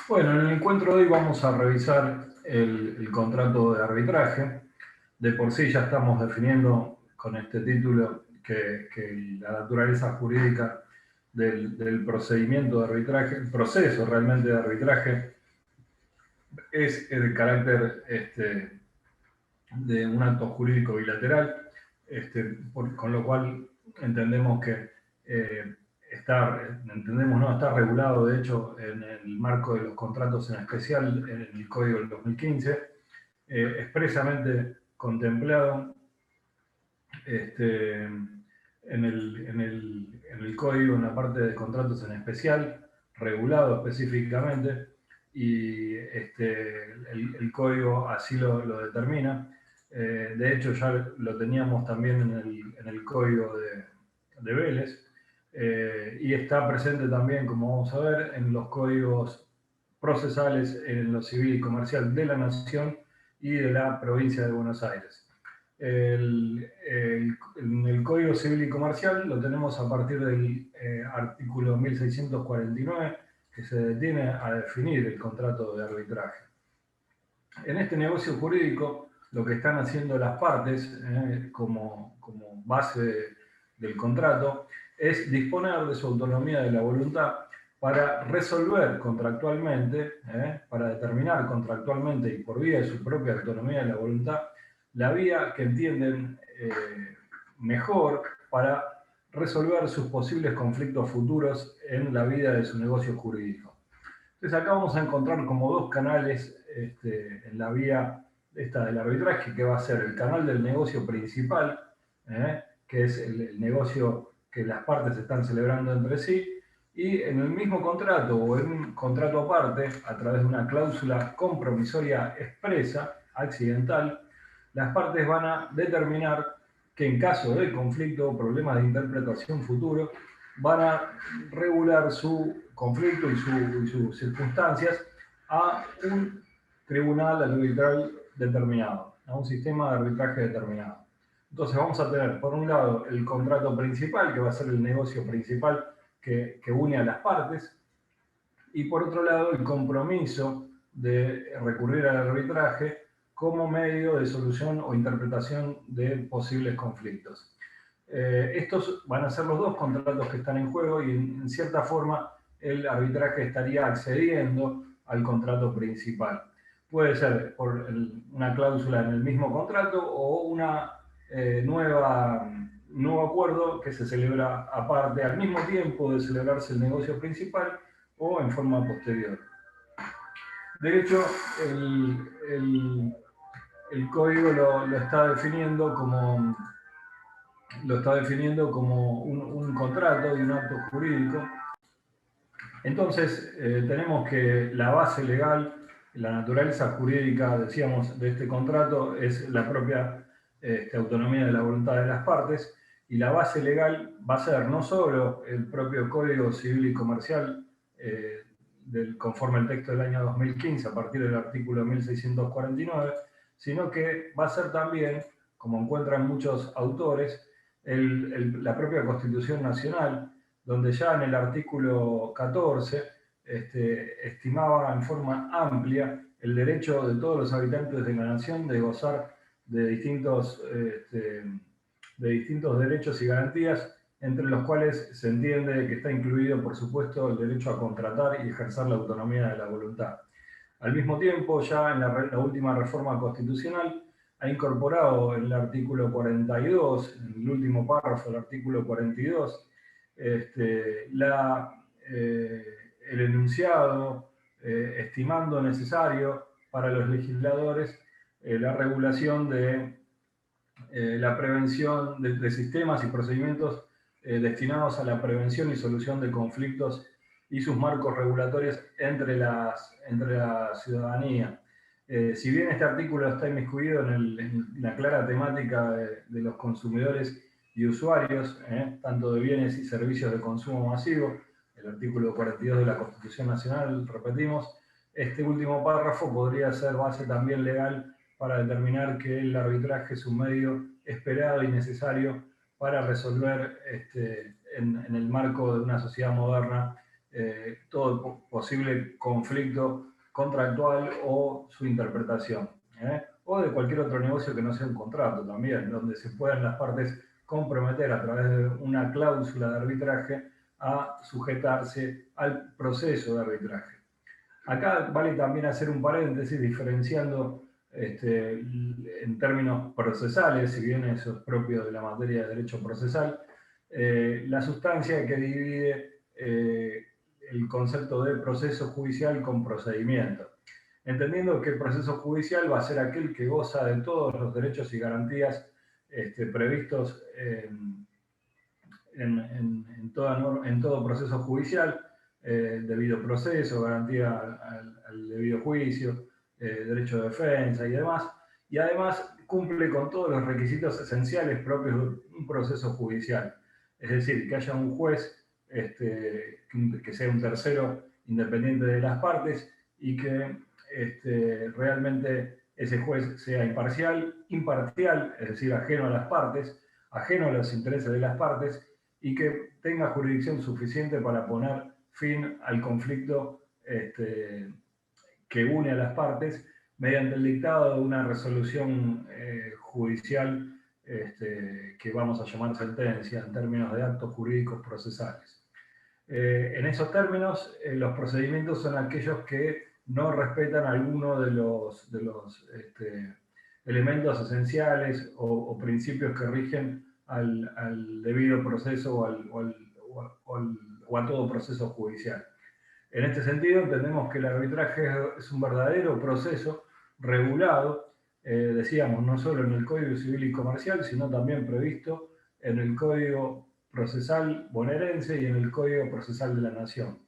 Bueno, en el encuentro de hoy vamos a revisar el contrato de arbitraje. De por sí ya estamos definiendo con este título que la naturaleza jurídica del procedimiento de arbitraje, el proceso realmente de arbitraje, es el carácter de un acto jurídico bilateral, con lo cual entendemos que está regulado, de hecho, en el marco de los contratos en especial, en el Código del 2015, expresamente contemplado en el Código, en la parte de contratos en especial, regulado específicamente, y el Código así lo determina. De hecho, ya lo teníamos también en el Código de Vélez, y está presente también, como vamos a ver, en los códigos procesales, en lo civil y comercial de la Nación y de la provincia de Buenos Aires. En el Código Civil y Comercial lo tenemos a partir del artículo 1649, que se detiene a definir el contrato de arbitraje. En este negocio jurídico, lo que están haciendo las partes como base del contrato es disponer de su autonomía de la voluntad para resolver contractualmente, para determinar contractualmente y por vía de su propia autonomía de la voluntad, la vía que entienden mejor para resolver sus posibles conflictos futuros en la vida de su negocio jurídico. Entonces acá vamos a encontrar como dos canales en la vía esta del arbitraje, que va a ser el canal del negocio principal, que es el negocio que las partes están celebrando entre sí, y en el mismo contrato o en un contrato aparte, a través de una cláusula compromisoria expresa, accidental, las partes van a determinar que en caso de conflicto o problemas de interpretación futuro, van a regular su conflicto y sus circunstancias a un tribunal arbitral determinado, a un sistema de arbitraje determinado. Entonces vamos a tener, por un lado, el contrato principal, que va a ser el negocio principal que une a las partes, y por otro lado, el compromiso de recurrir al arbitraje como medio de solución o interpretación de posibles conflictos. Estos van a ser los dos contratos que están en juego y en cierta forma el arbitraje estaría accediendo al contrato principal. Puede ser por una cláusula en el mismo contrato o una nuevo acuerdo que se celebra aparte al mismo tiempo de celebrarse el negocio principal o en forma posterior. De hecho, el código lo está definiendo como un contrato y un acto jurídico. Entonces, tenemos que la base legal, la naturaleza jurídica, decíamos, de este contrato es la propia autonomía de la voluntad de las partes, y la base legal va a ser no solo el propio Código Civil y Comercial, conforme al texto del año 2015, a partir del artículo 1649, sino que va a ser también, como encuentran muchos autores, la propia Constitución Nacional, donde ya en el artículo 14 estimaba en forma amplia el derecho de todos los habitantes de la nación de gozar de distintos derechos y garantías, entre los cuales se entiende que está incluido, por supuesto, el derecho a contratar y ejercer la autonomía de la voluntad. Al mismo tiempo, ya en la última reforma constitucional, ha incorporado en el artículo 42, en el último párrafo del artículo 42, el enunciado, estimando necesario para los legisladores la regulación de la prevención de sistemas y procedimientos destinados a la prevención y solución de conflictos y sus marcos regulatorios entre la ciudadanía. Si bien este artículo está inmiscuido en la clara temática de los consumidores y usuarios, tanto de bienes y servicios de consumo masivo, el artículo 42 de la Constitución Nacional, repetimos, este último párrafo podría ser base también legal para determinar que el arbitraje es un medio esperado y necesario para resolver en el marco de una sociedad moderna todo posible conflicto contractual o su interpretación, o de cualquier otro negocio que no sea un contrato también, donde se puedan las partes comprometer a través de una cláusula de arbitraje a sujetarse al proceso de arbitraje. Acá vale también hacer un paréntesis diferenciando en términos procesales, si bien eso es propio de la materia de derecho procesal, la sustancia que divide el concepto de proceso judicial con procedimiento, entendiendo que el proceso judicial va a ser aquel que goza de todos los derechos y garantías previstos en todo proceso judicial, debido proceso, garantía al debido juicio, derecho de defensa y demás, y además cumple con todos los requisitos esenciales propios de un proceso judicial. Es decir, que haya un juez que sea un tercero independiente de las partes y que realmente ese juez sea imparcial, es decir, ajeno a las partes, ajeno a los intereses de las partes, y que tenga jurisdicción suficiente para poner fin al conflicto que une a las partes mediante el dictado de una resolución judicial que vamos a llamar sentencia en términos de actos jurídicos procesales. En esos términos, los procedimientos son aquellos que no respetan alguno de los elementos esenciales o principios que rigen al debido proceso o a todo proceso judicial. En este sentido, entendemos que el arbitraje es un verdadero proceso regulado, decíamos, no solo en el Código Civil y Comercial, sino también previsto en el Código Procesal bonaerense y en el Código Procesal de la Nación,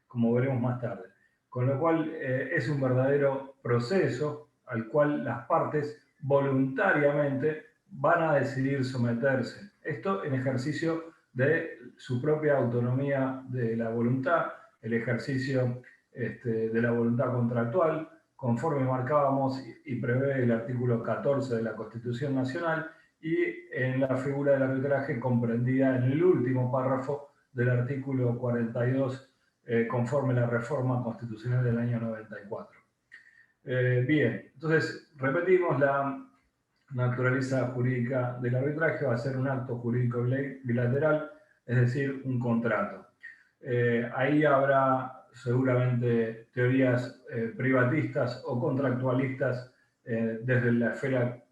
como veremos más tarde. Con lo cual, es un verdadero proceso al cual las partes voluntariamente van a decidir someterse. Esto en ejercicio de su propia autonomía de la voluntad, el ejercicio de la voluntad contractual, conforme marcábamos y prevé el artículo 14 de la Constitución Nacional, y en la figura del arbitraje comprendida en el último párrafo del artículo 42, conforme la reforma constitucional del año 94. Bien, entonces repetimos, la naturaleza jurídica del arbitraje va a ser un acto jurídico bilateral, es decir, un contrato. Ahí habrá seguramente teorías privatistas o contractualistas desde la esfera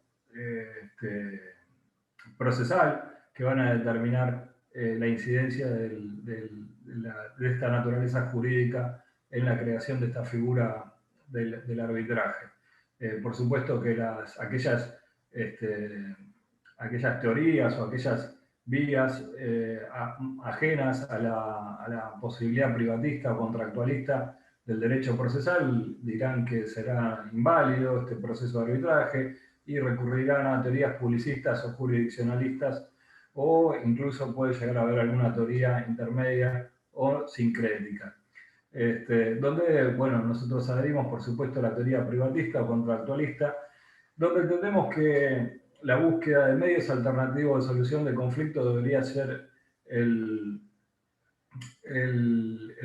procesal que van a determinar la incidencia de esta naturaleza jurídica en la creación de esta figura del arbitraje. Por supuesto que aquellas teorías o aquellas vías ajenas a la posibilidad privatista o contractualista del derecho procesal dirán que será inválido este proceso de arbitraje y recurrirán a teorías publicistas o jurisdiccionalistas, o incluso puede llegar a haber alguna teoría intermedia o sincrética. Donde, bueno, nosotros adherimos, por supuesto, a la teoría privatista o contractualista, donde entendemos que la búsqueda de medios alternativos de solución de conflictos debería ser el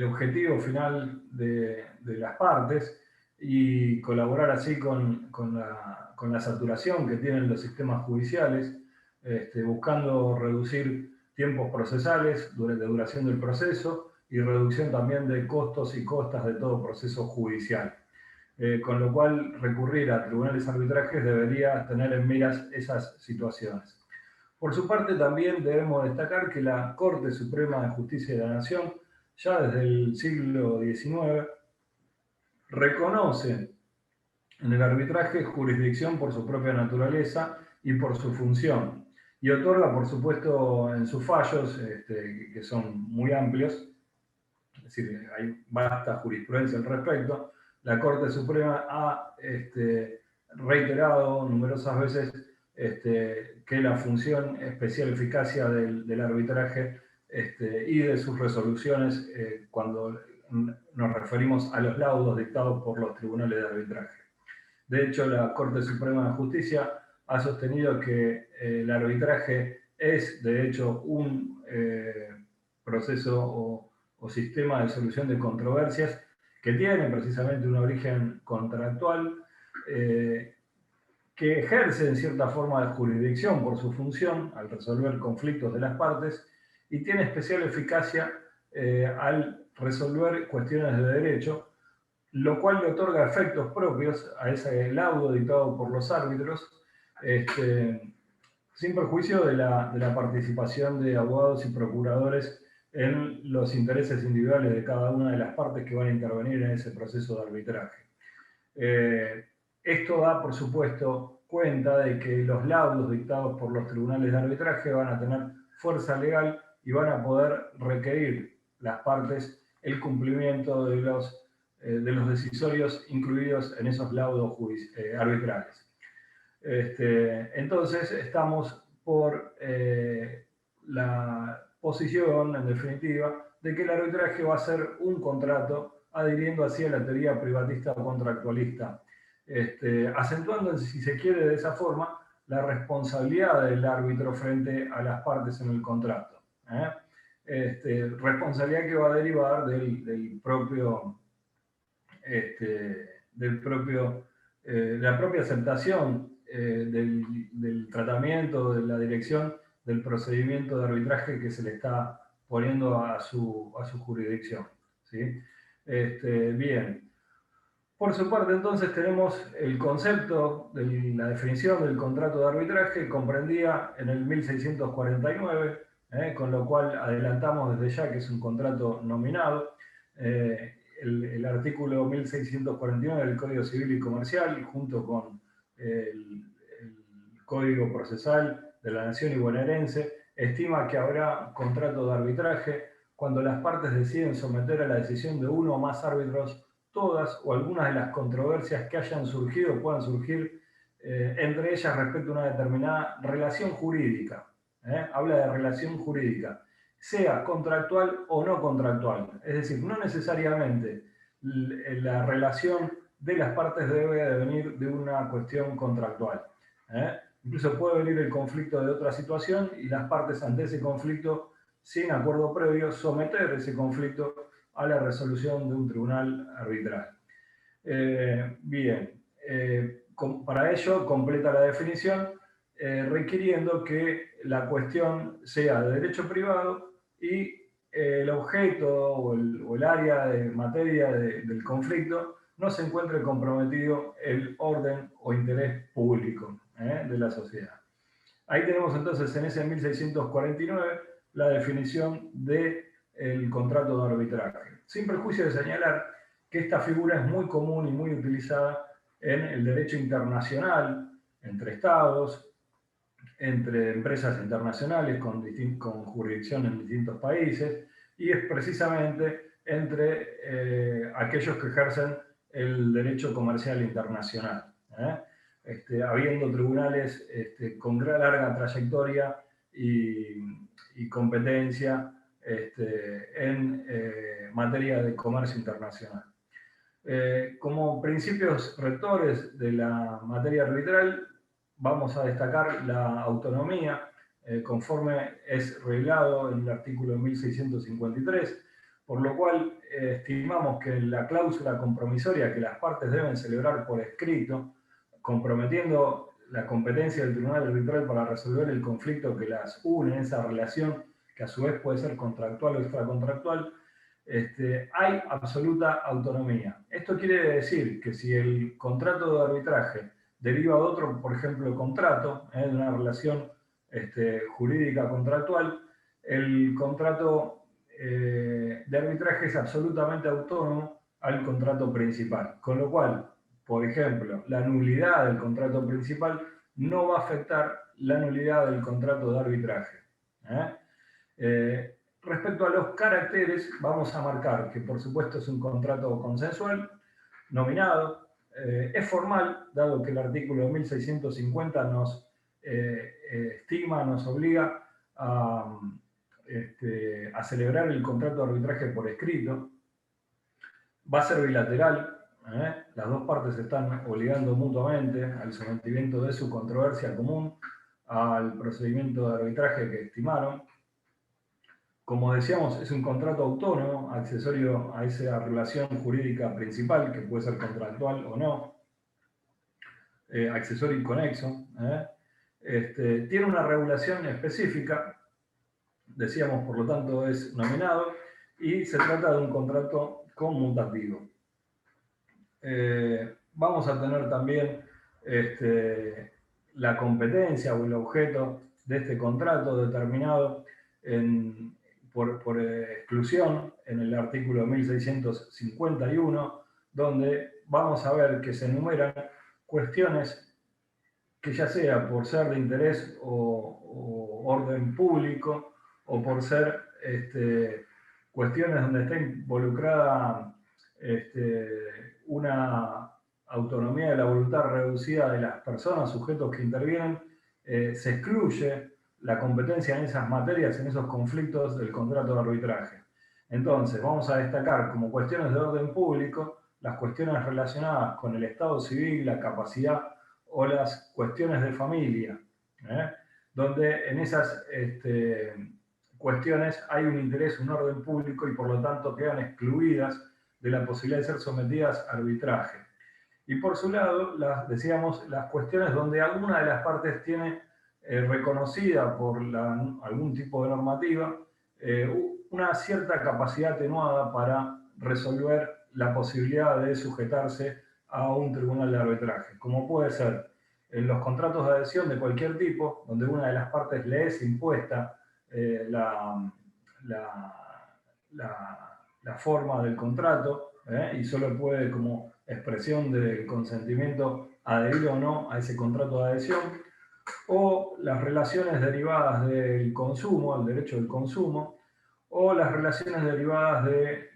objetivo final de las partes, y colaborar así con la saturación que tienen los sistemas judiciales, buscando reducir tiempos procesales, de duración del proceso, y reducción también de costos y costas de todo proceso judicial. Con lo cual, recurrir a tribunales arbitrajes debería tener en miras esas situaciones. Por su parte, también debemos destacar que la Corte Suprema de Justicia de la Nación, ya desde el siglo XIX, reconoce en el arbitraje jurisdicción por su propia naturaleza y por su función, y otorga, por supuesto, en sus fallos, que son muy amplios, es decir, hay vasta jurisprudencia al respecto, la Corte Suprema ha reiterado numerosas veces que la función especial eficacia del arbitraje y de sus resoluciones, cuando nos referimos a los laudos dictados por los tribunales de arbitraje. De hecho, la Corte Suprema de Justicia ha sostenido que el arbitraje es, de hecho, un proceso o sistema de solución de controversias que tiene precisamente un origen contractual, que ejerce en cierta forma de jurisdicción por su función al resolver conflictos de las partes y tiene especial eficacia al resolver cuestiones de derecho, lo cual le otorga efectos propios a ese laudo dictado por los árbitros, sin perjuicio de la participación de abogados y procuradores en los intereses individuales de cada una de las partes que van a intervenir en ese proceso de arbitraje. Esto da, por supuesto, cuenta de que los laudos dictados por los tribunales de arbitraje van a tener fuerza legal y van a poder requerir las partes el cumplimiento de los decisorios incluidos en esos laudos arbitrales. Entonces, estamos por la posición, en definitiva, de que el arbitraje va a ser un contrato adhiriendo así a la teoría privatista o contractualista, acentuando, si se quiere de esa forma, la responsabilidad del árbitro frente a las partes en el contrato. Responsabilidad que va a derivar de la propia aceptación del tratamiento, de la dirección del procedimiento de arbitraje que se le está poniendo a su jurisdicción, ¿sí? Bien. Por su parte, entonces, tenemos el concepto de la definición del contrato de arbitraje, comprendía en el 1649, con lo cual adelantamos desde ya que es un contrato nominado. El artículo 1649 del Código Civil y Comercial, junto con el Código Procesal de la Nación bonaerense, estima que habrá contrato de arbitraje cuando las partes deciden someter a la decisión de uno o más árbitros todas o algunas de las controversias que hayan surgido o puedan surgir entre ellas respecto a una determinada relación jurídica. Habla de relación jurídica, sea contractual o no contractual. Es decir, no necesariamente la relación de las partes debe de venir de una cuestión contractual. Incluso puede venir el conflicto de otra situación y las partes ante ese conflicto, sin acuerdo previo, someter ese conflicto a la resolución de un tribunal arbitral. Bien, para ello completa la definición requiriendo que la cuestión sea de derecho privado y el objeto o el área de materia del conflicto no se encuentre comprometido el orden o interés público de la sociedad. Ahí tenemos entonces en ese 1649 la definición del contrato de arbitraje. Sin perjuicio de señalar que esta figura es muy común y muy utilizada en el derecho internacional, entre estados, entre empresas internacionales con jurisdicción en distintos países, y es precisamente entre aquellos que ejercen el derecho comercial internacional. Habiendo tribunales con larga trayectoria y competencia en materia de comercio internacional. Como principios rectores de la materia arbitral, vamos a destacar la autonomía, conforme es reglado en el artículo 1653, por lo cual estimamos que la cláusula compromisoria que las partes deben celebrar por escrito, comprometiendo la competencia del tribunal arbitral para resolver el conflicto que las une en esa relación, que a su vez puede ser contractual o extracontractual, hay absoluta autonomía. Esto quiere decir que si el contrato de arbitraje deriva de otro, por ejemplo, contrato, de una relación jurídica contractual, el contrato de arbitraje es absolutamente autónomo al contrato principal. Con lo cual, por ejemplo, la nulidad del contrato principal no va a afectar la nulidad del contrato de arbitraje. Respecto a los caracteres, vamos a marcar que, por supuesto, es un contrato consensual, nominado, es formal, dado que el artículo 1650 nos estima, nos obliga a celebrar el contrato de arbitraje por escrito, va a ser bilateral, las dos partes se están obligando mutuamente al sometimiento de su controversia común al procedimiento de arbitraje que estimaron. Como decíamos, es un contrato autónomo, accesorio a esa relación jurídica principal, que puede ser contractual o no, accesorio y conexo. Tiene una regulación específica, decíamos, por lo tanto es nominado, y se trata de un contrato conmutativo. Vamos a tener también la competencia o el objeto de este contrato determinado por exclusión en el artículo 1651, donde vamos a ver que se enumeran cuestiones que ya sea por ser de interés o orden público o por ser cuestiones donde está involucrada una autonomía de la voluntad reducida de las personas, sujetos que intervienen, se excluye la competencia en esas materias, en esos conflictos del contrato de arbitraje. Entonces, vamos a destacar como cuestiones de orden público las cuestiones relacionadas con el estado civil, la capacidad o las cuestiones de familia, donde en esas cuestiones hay un interés, un orden público y por lo tanto quedan excluidas de la posibilidad de ser sometidas a arbitraje. Y por su lado, decíamos, las cuestiones donde alguna de las partes tiene reconocida por algún tipo de normativa una cierta capacidad atenuada para resolver la posibilidad de sujetarse a un tribunal de arbitraje, como puede ser en los contratos de adhesión de cualquier tipo, donde una de las partes le es impuesta la forma del contrato y solo puede, como expresión del consentimiento, adherir o no a ese contrato de adhesión, o las relaciones derivadas del consumo, el derecho del consumo, o las relaciones derivadas del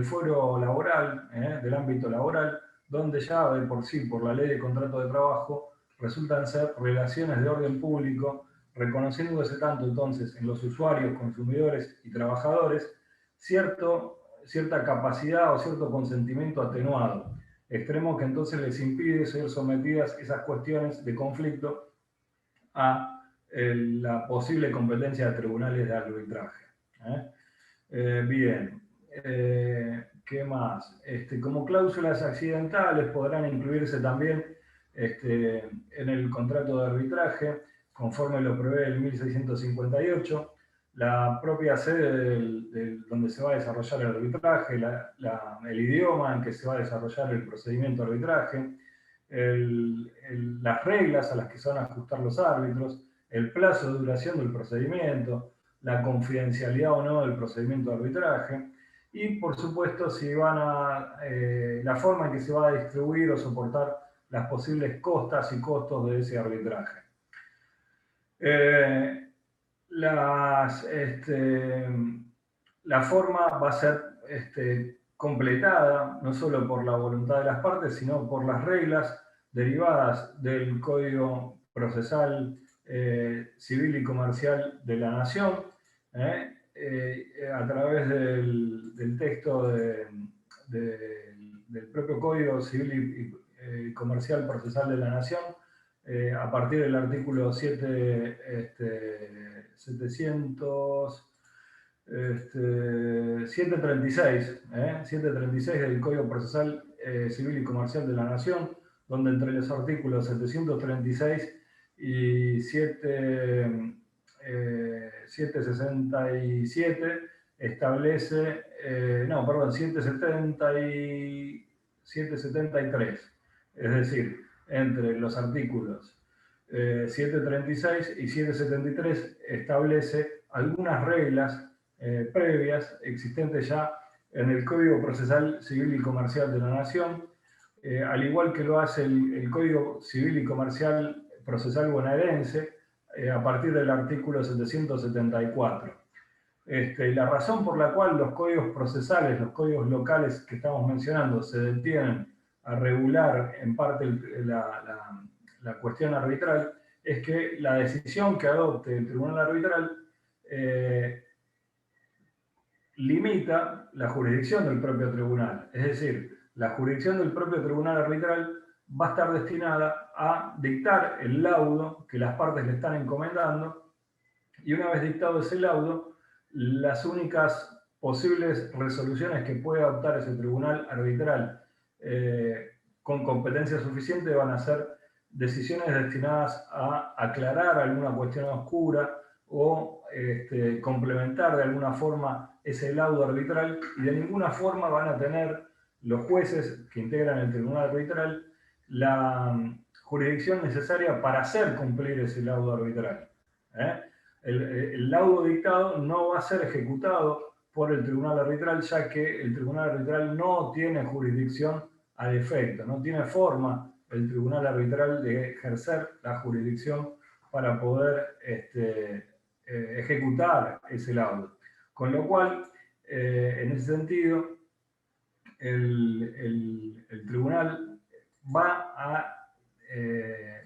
fuero laboral, del ámbito laboral, donde ya de por sí, por la ley de contrato de trabajo, resultan ser relaciones de orden público, reconociéndose tanto entonces en los usuarios, consumidores y trabajadores cierta capacidad o cierto consentimiento atenuado, extremo que entonces les impide ser sometidas esas cuestiones de conflicto a la posible competencia de tribunales de arbitraje. Bien, ¿qué más? Como cláusulas accidentales podrán incluirse también en el contrato de arbitraje, conforme lo prevé el 1658, la propia sede donde se va a desarrollar el arbitraje, el idioma en que se va a desarrollar el procedimiento de arbitraje, las reglas a las que se van a ajustar los árbitros, el plazo de duración del procedimiento, la confidencialidad o no del procedimiento de arbitraje y, por supuesto, si la forma en que se va a distribuir o soportar las posibles costas y costos de ese arbitraje. La forma va a ser completada no solo por la voluntad de las partes, sino por las reglas derivadas del Código Procesal Civil y Comercial de la Nación, a través del texto del propio Código Civil y Comercial Procesal de la Nación, a partir del artículo 736 del Código Procesal Civil y Comercial de la Nación, donde entre los artículos 736 y 767 establece, 773, es decir, entre los artículos 736 y 773 establece algunas reglas previas existentes ya en el Código Procesal Civil y Comercial de la Nación, al igual que lo hace el Código Civil y Comercial Procesal bonaerense a partir del artículo 774. La razón por la cual los códigos procesales, los códigos locales que estamos mencionando, se detienen a regular en parte la cuestión arbitral, es que la decisión que adopte el tribunal arbitral limita la jurisdicción del propio tribunal. Es decir, la jurisdicción del propio tribunal arbitral va a estar destinada a dictar el laudo que las partes le están encomendando Y una vez dictado ese laudo, las únicas posibles resoluciones que puede adoptar ese tribunal arbitral con competencia suficiente van a ser decisiones destinadas a aclarar alguna cuestión oscura o complementar de alguna forma ese laudo arbitral, y de ninguna forma van a tener los jueces que integran el tribunal arbitral la jurisdicción necesaria para hacer cumplir ese laudo arbitral. El laudo dictado no va a ser ejecutado por el tribunal arbitral, ya que el tribunal arbitral no tiene jurisdicción al efecto, no tiene forma el tribunal arbitral de ejercer la jurisdicción para poder ejecutar ese laudo. Con lo cual, en ese sentido, el tribunal va a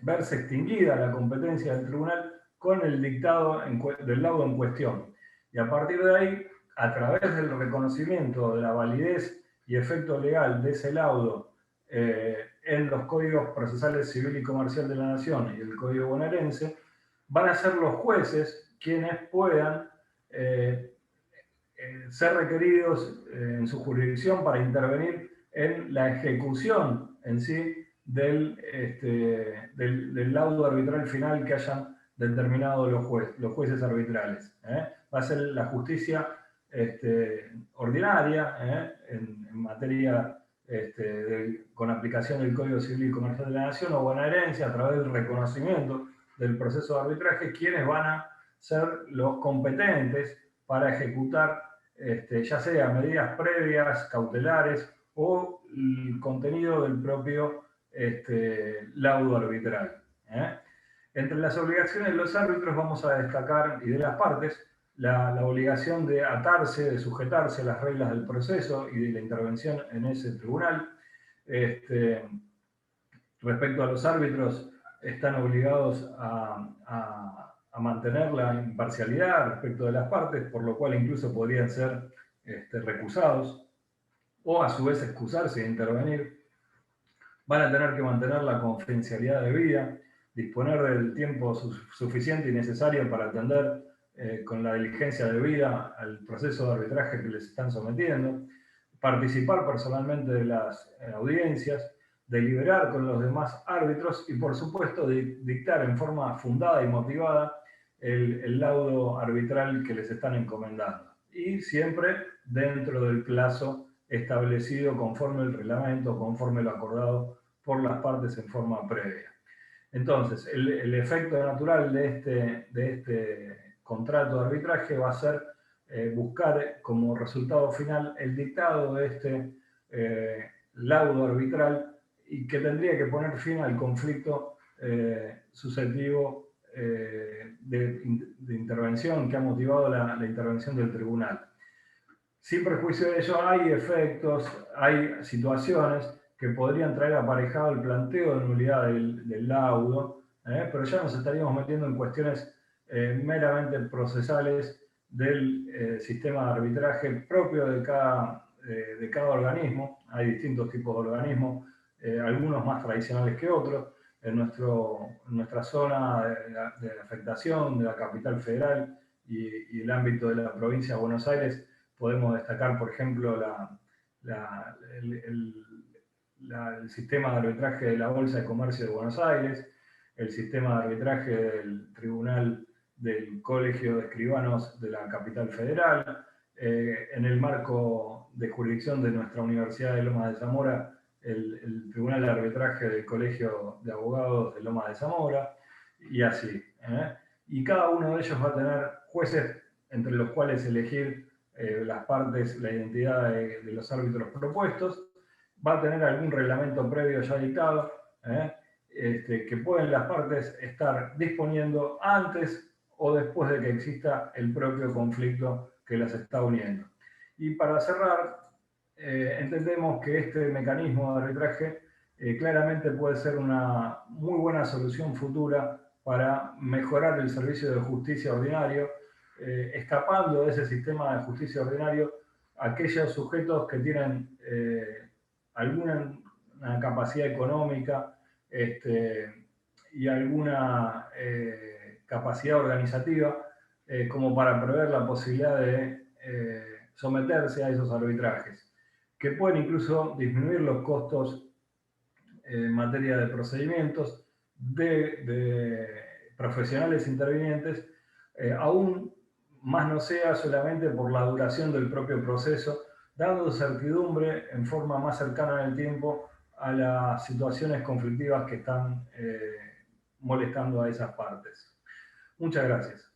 verse extinguida la competencia del tribunal con el dictado del laudo en cuestión. Y a partir de ahí, a través del reconocimiento de la validez y efecto legal de ese laudo en los códigos procesales civil y comercial de la Nación y el Código Bonaerense, van a ser los jueces quienes puedan ser requeridos en su jurisdicción para intervenir en la ejecución en sí del laudo arbitral final que hayan determinado los jueces arbitrales. Va a ser la justicia ordinaria en materia con aplicación del Código Civil y Comercial de la Nación o bonaerense, a través del reconocimiento del proceso de arbitraje, quienes van a ser los competentes para ejecutar ya sea medidas previas, cautelares o el contenido del propio laudo arbitral. Entre las obligaciones de los árbitros vamos a destacar, y de las partes, la obligación de atarse, de sujetarse a las reglas del proceso y de la intervención en ese tribunal. Respecto a los árbitros, están obligados a mantener la imparcialidad respecto de las partes, por lo cual incluso podrían ser recusados o a su vez excusarse e intervenir. Van a tener que mantener la confidencialidad debida, disponer del tiempo suficiente y necesario para atender con la diligencia debida al proceso de arbitraje que les están sometiendo, participar personalmente de las audiencias, deliberar con los demás árbitros y, por supuesto, dictar en forma fundada y motivada el laudo arbitral que les están encomendando. Y siempre dentro del plazo establecido conforme el reglamento, conforme lo acordado por las partes en forma previa. Entonces, el efecto natural de este contrato de arbitraje va a ser buscar como resultado final el dictado de este laudo arbitral, y que tendría que poner fin al conflicto susceptivo de intervención que ha motivado la intervención del tribunal. Sin perjuicio de ello, hay efectos, hay situaciones que podrían traer aparejado el planteo de nulidad del laudo, pero ya nos estaríamos metiendo en cuestiones meramente procesales del sistema de arbitraje propio de cada organismo. Hay distintos tipos de organismos, algunos más tradicionales que otros. En nuestra zona de afectación de la capital federal y el ámbito de la provincia de Buenos Aires, podemos destacar, por ejemplo, el sistema de arbitraje de la Bolsa de Comercio de Buenos Aires, el sistema de arbitraje del Tribunal del Colegio de Escribanos de la Capital Federal, en el marco de jurisdicción de nuestra Universidad de Lomas de Zamora, el Tribunal de Arbitraje del Colegio de Abogados de Lomas de Zamora, y así. Y cada uno de ellos va a tener jueces entre los cuales elegir las partes, la identidad de los árbitros propuestos. Va a tener algún reglamento previo ya dictado, que pueden las partes estar disponiendo antes o después de que exista el propio conflicto que las está uniendo. Y para cerrar, entendemos que este mecanismo de arbitraje claramente puede ser una muy buena solución futura para mejorar el servicio de justicia ordinario, escapando de ese sistema de justicia ordinario aquellos sujetos que tienen alguna capacidad económica y alguna capacidad organizativa como para prever la posibilidad de someterse a esos arbitrajes, que pueden incluso disminuir los costos en materia de procedimientos de profesionales intervinientes, aún más no sea solamente por la duración del propio proceso, dando certidumbre en forma más cercana en el tiempo a las situaciones conflictivas que están molestando a esas partes. Muchas gracias.